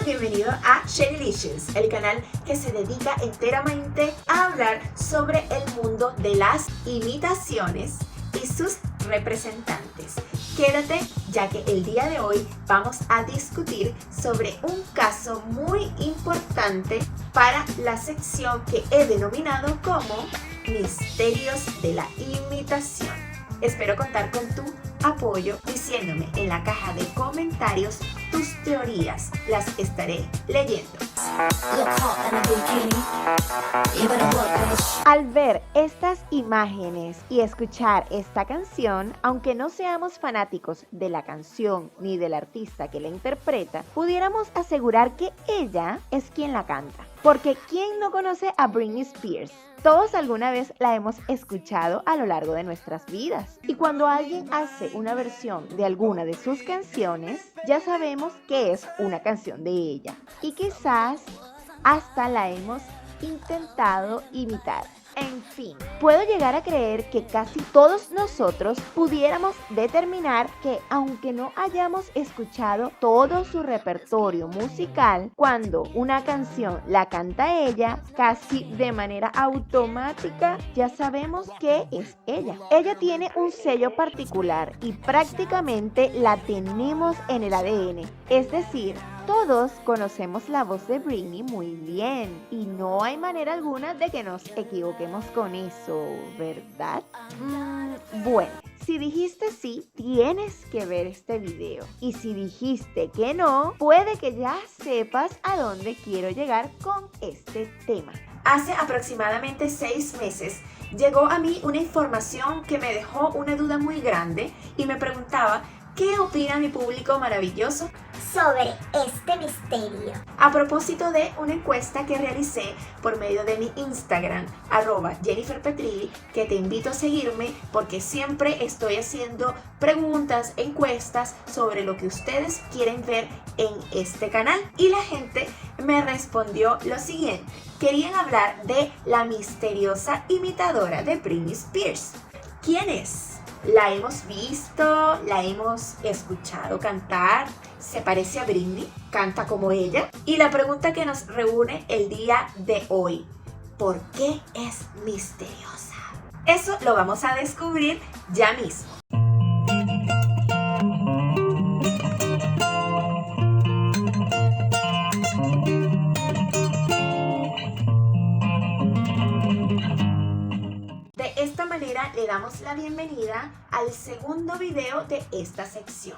bienvenido a Sherylicious, el canal que se dedica enteramente a hablar sobre el mundo de las imitaciones y sus representantes. Quédate, ya que el día de hoy vamos a discutir sobre un caso muy importante para la sección que he denominado como Misterios de la Imitación. Espero contar con tu apoyo diciéndome en la caja de comentarios tus teorías. Las estaré leyendo. Al ver estas imágenes y escuchar esta canción, aunque no seamos fanáticos de la canción ni del artista que la interpreta, pudiéramos asegurar que ella es quien la canta. Porque ¿quién no conoce a Britney Spears? Todos alguna vez la hemos escuchado a lo largo de nuestras vidas. Y cuando alguien hace una versión de alguna de sus canciones, ya sabemos que es una canción de ella. Y quizás hasta la hemos intentado imitar. En fin, puedo llegar a creer que casi todos nosotros pudiéramos determinar que aunque no hayamos escuchado todo su repertorio musical, cuando una canción la canta ella, casi de manera automática ya sabemos que es ella. Ella tiene un sello particular y prácticamente la tenemos en el ADN, es decir, todos conocemos la voz de Britney muy bien y no hay manera alguna de que nos equivoquemos con eso, ¿verdad? Bueno, si dijiste sí, tienes que ver este video. Y si dijiste que no, puede que ya sepas a dónde quiero llegar con este tema. Hace aproximadamente 6 meses llegó a mí una información que me dejó una duda muy grande y me preguntaba ¿qué opina mi público maravilloso sobre este misterio? A propósito de una encuesta que realicé por medio de mi Instagram, @JenniferPetrilli, que te invito a seguirme porque siempre estoy haciendo preguntas, encuestas sobre lo que ustedes quieren ver en este canal. Y la gente me respondió lo siguiente: querían hablar de la misteriosa imitadora de Britney Spears. ¿Quién es? ¿La hemos visto? ¿La hemos escuchado cantar? ¿Se parece a Britney? ¿Canta como ella? Y la pregunta que nos reúne el día de hoy: ¿por qué es misteriosa? Eso lo vamos a descubrir ya mismo. De esta manera le damos la bienvenida al segundo video de esta sección.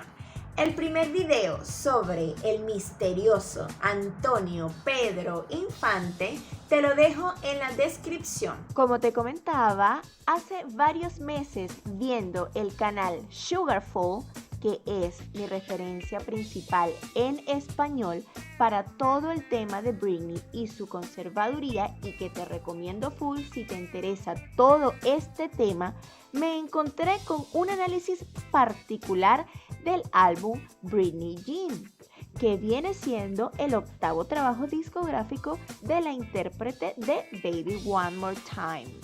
El primer video sobre el misterioso Antonio Pedro Infante te lo dejo en la descripción. Como te comentaba, hace varios meses viendo el canal Sugarful, que es mi referencia principal en español para todo el tema de Britney y su conservaduría, y que te recomiendo full si te interesa todo este tema, me encontré con un análisis particular del álbum Britney Jean, que viene siendo el 8º trabajo discográfico de la intérprete de Baby One More Time.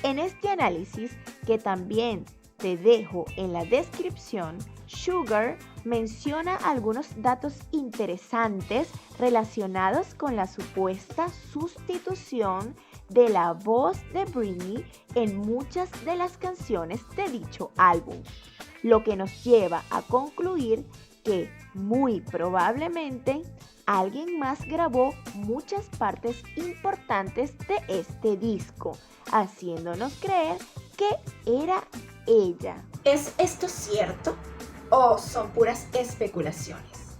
En este análisis, que también te dejo en la descripción, Sugar menciona algunos datos interesantes relacionados con la supuesta sustitución de la voz de Britney en muchas de las canciones de dicho álbum, lo que nos lleva a concluir que muy probablemente alguien más grabó muchas partes importantes de este disco, haciéndonos creer que era ella. ¿Es esto cierto o son puras especulaciones?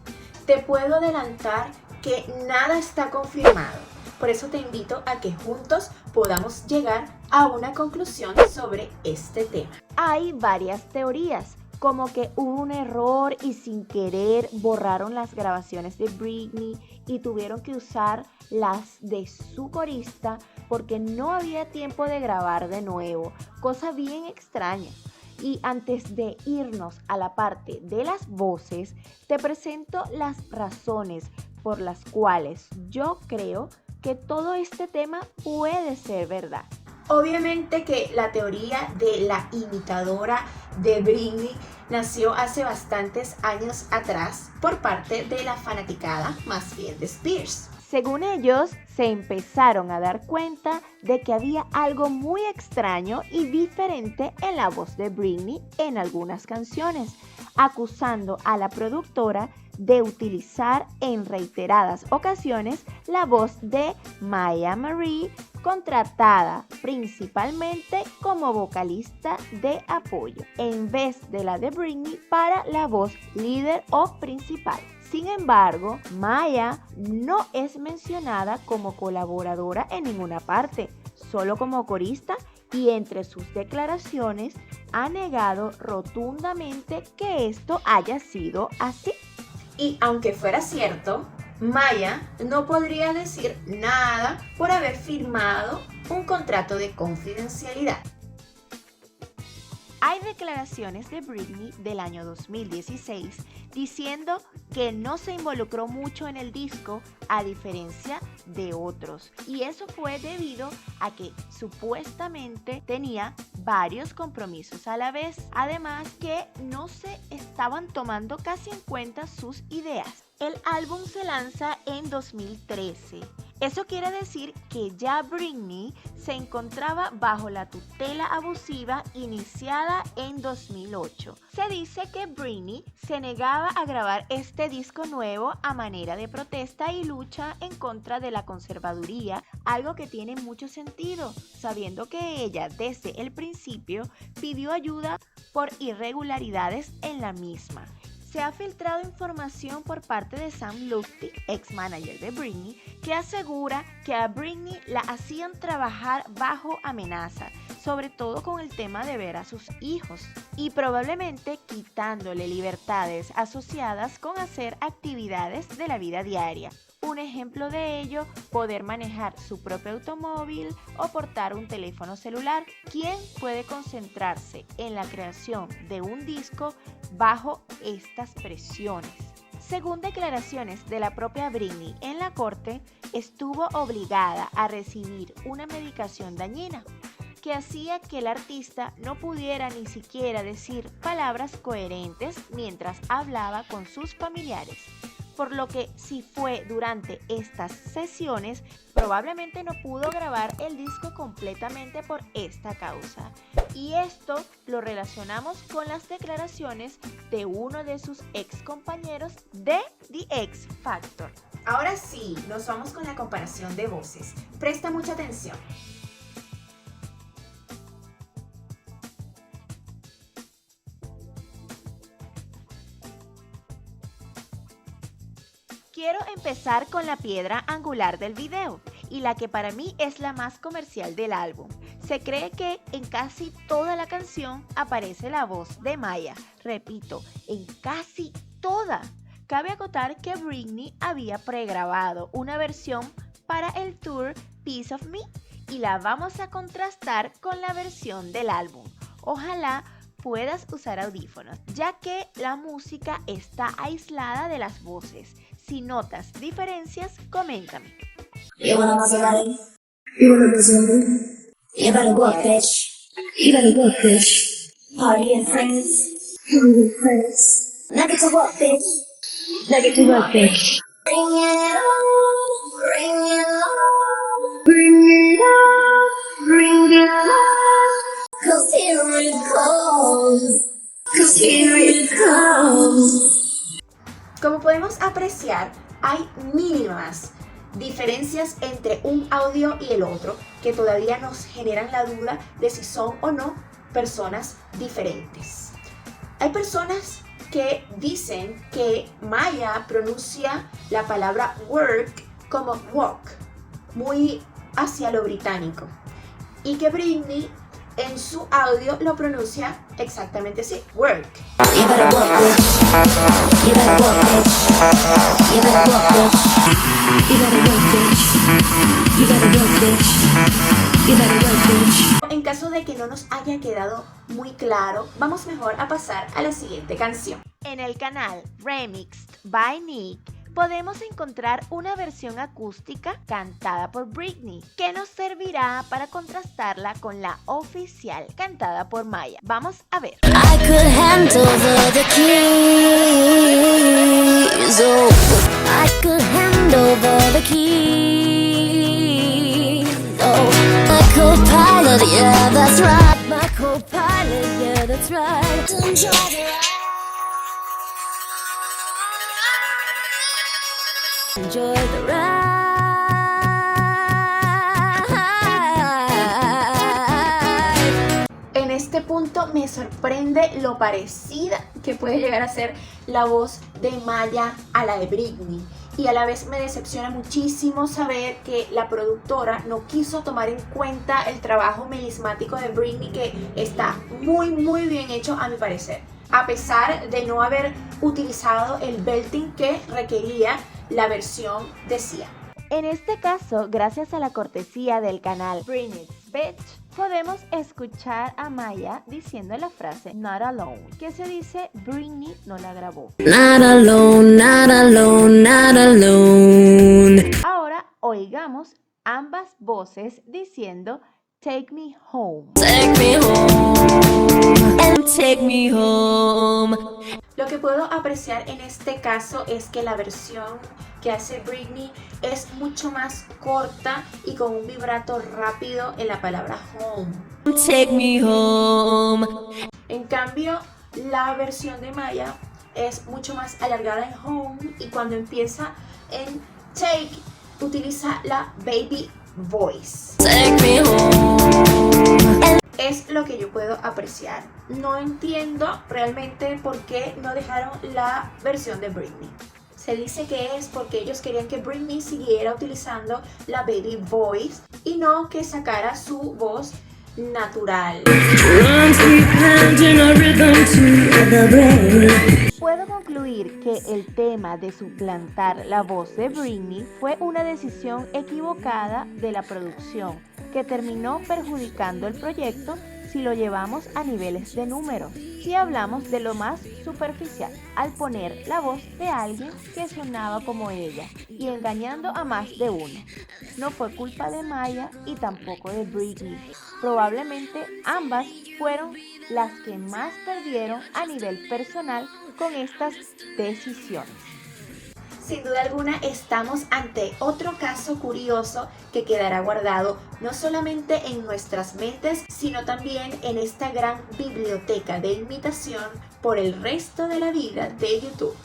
Te puedo adelantar que nada está confirmado. Por eso te invito a que juntos podamos llegar a una conclusión sobre este tema. Hay varias teorías, como que hubo un error y sin querer borraron las grabaciones de Britney y tuvieron que usar las de su corista porque no había tiempo de grabar de nuevo, cosa bien extraña. Y antes de irnos a la parte de las voces, te presento las razones por las cuales yo creo que todo este tema puede ser verdad. Obviamente que la teoría de la imitadora de Britney nació hace bastantes años atrás por parte de la fanaticada, más bien de Spears. Según ellos, se empezaron a dar cuenta de que había algo muy extraño y diferente en la voz de Britney en algunas canciones, acusando a la productora de utilizar en reiteradas ocasiones la voz de Maya Marie, contratada principalmente como vocalista de apoyo, en vez de la de Britney para la voz líder o principal. Sin embargo, Maya no es mencionada como colaboradora en ninguna parte, solo como corista, y entre sus declaraciones ha negado rotundamente que esto haya sido así. Y aunque fuera cierto, Maya no podría decir nada por haber firmado un contrato de confidencialidad. Hay declaraciones de Britney del año 2016 diciendo que no se involucró mucho en el disco a diferencia de otros, y eso fue debido a que supuestamente tenía varios compromisos a la vez, además que no se estaban tomando casi en cuenta sus ideas. El álbum se lanza en 2013. Eso quiere decir que ya Britney se encontraba bajo la tutela abusiva iniciada en 2008. Se dice que Britney se negaba a grabar este disco nuevo a manera de protesta y lucha en contra de la conservaduría, algo que tiene mucho sentido, sabiendo que ella desde el principio pidió ayuda por irregularidades en la misma. Se ha filtrado información por parte de Sam Lutfi, ex manager de Britney, que asegura que a Britney la hacían trabajar bajo amenaza, sobre todo con el tema de ver a sus hijos, y probablemente quitándole libertades asociadas con hacer actividades de la vida diaria. Un ejemplo de ello, poder manejar su propio automóvil o portar un teléfono celular. ¿Quién puede concentrarse en la creación de un disco bajo estas presiones? Según declaraciones de la propia Britney en la corte, estuvo obligada a recibir una medicación dañina que hacía que el artista no pudiera ni siquiera decir palabras coherentes mientras hablaba con sus familiares. Por lo que si fue durante estas sesiones, probablemente no pudo grabar el disco completamente por esta causa. Y esto lo relacionamos con las declaraciones de uno de sus ex compañeros de The X Factor. Ahora sí, nos vamos con la comparación de voces. Presta mucha atención. Quiero empezar con la piedra angular del video y la que para mí es la más comercial del álbum. Se cree que en casi toda la canción aparece la voz de Maya. Repito, en casi toda. Cabe acotar que Britney había pregrabado una versión para el tour Piece of Me y la vamos a contrastar con la versión del álbum. Ojalá puedas usar audífonos, ya que la música está aislada de las voces. Si notas diferencias, coméntame. You want a Maserati? You want a Maserati? You better work, bitch. You better work, bitch. Party and friends. Party and friends. Now get to work, bitch. Now get to work, bitch. Bring it on, bring it on. Bring it on, bring it on. 'Cause here it comes. 'Cause here it comes. Como podemos apreciar, hay mínimas diferencias entre un audio y el otro que todavía nos generan la duda de si son o no personas diferentes. Hay personas que dicen que Maya pronuncia la palabra work como walk, muy hacia lo británico, y que Britney en su audio lo pronuncia exactamente así, work. You better work, bitch. You better work, bitch. You better work, bitch. You better work, bitch. You better work, bitch. You better work, bitch. En caso de que no nos haya quedado muy claro, vamos mejor a pasar a la siguiente canción. En el canal Remixed by Nick podemos encontrar una versión acústica cantada por Britney, que nos servirá para contrastarla con la oficial cantada por Maya. Vamos a ver. I could hand over the keys. Oh, I could hand over the keys. Oh, my co-pilot, yeah, that's right. My co-pilot, yeah, that's right. Enjoy the ride. Enjoy the ride. En este punto me sorprende lo parecida que puede llegar a ser la voz de Maya a la de Britney. Y a la vez me decepciona muchísimo saber que la productora no quiso tomar en cuenta el trabajo melismático de Britney, que está muy bien hecho a mi parecer, a pesar de no haber utilizado el belting que requería la versión de Sia. En este caso, gracias a la cortesía del canal Britney's Bitch, podemos escuchar a Maya diciendo la frase Not Alone, que se dice Britney no la grabó. Not alone, not alone, not alone. Ahora oigamos ambas voces diciendo Take Me Home. Take me home and take me home. Lo que puedo apreciar en este caso es que la versión que hace Britney es mucho más corta y con un vibrato rápido en la palabra home. Take me home. En cambio, la versión de Maya es mucho más alargada en home y cuando empieza en take utiliza la baby voice. Take me home. Es lo que yo puedo apreciar. No entiendo realmente por qué no dejaron la versión de Britney. Se dice que es porque ellos querían que Britney siguiera utilizando la baby voice y no que sacara su voz natural. Puedo concluir que el tema de suplantar la voz de Britney fue una decisión equivocada de la producción, que terminó perjudicando el proyecto si lo llevamos a niveles de números. Si hablamos de lo más superficial, al poner la voz de alguien que sonaba como ella y engañando a más de uno. No fue culpa de Maya y tampoco de Britney. Probablemente ambas fueron las que más perdieron a nivel personal con estas decisiones. Sin duda alguna estamos ante otro caso curioso que quedará guardado no solamente en nuestras mentes, sino también en esta gran biblioteca de imitación por el resto de la vida de YouTube.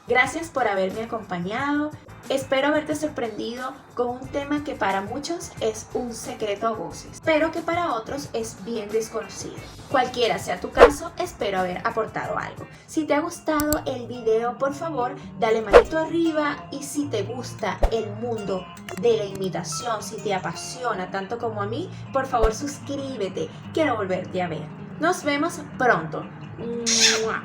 Gracias por haberme acompañado. Espero haberte sorprendido con un tema que para muchos es un secreto a voces, pero que para otros es bien desconocido. Cualquiera sea tu caso, espero haber aportado algo. Si te ha gustado el video, por favor, dale manito arriba, y si te gusta el mundo de la imitación, si te apasiona tanto como a mí, por favor suscríbete. Quiero volverte a ver. Nos vemos pronto. ¡Mua!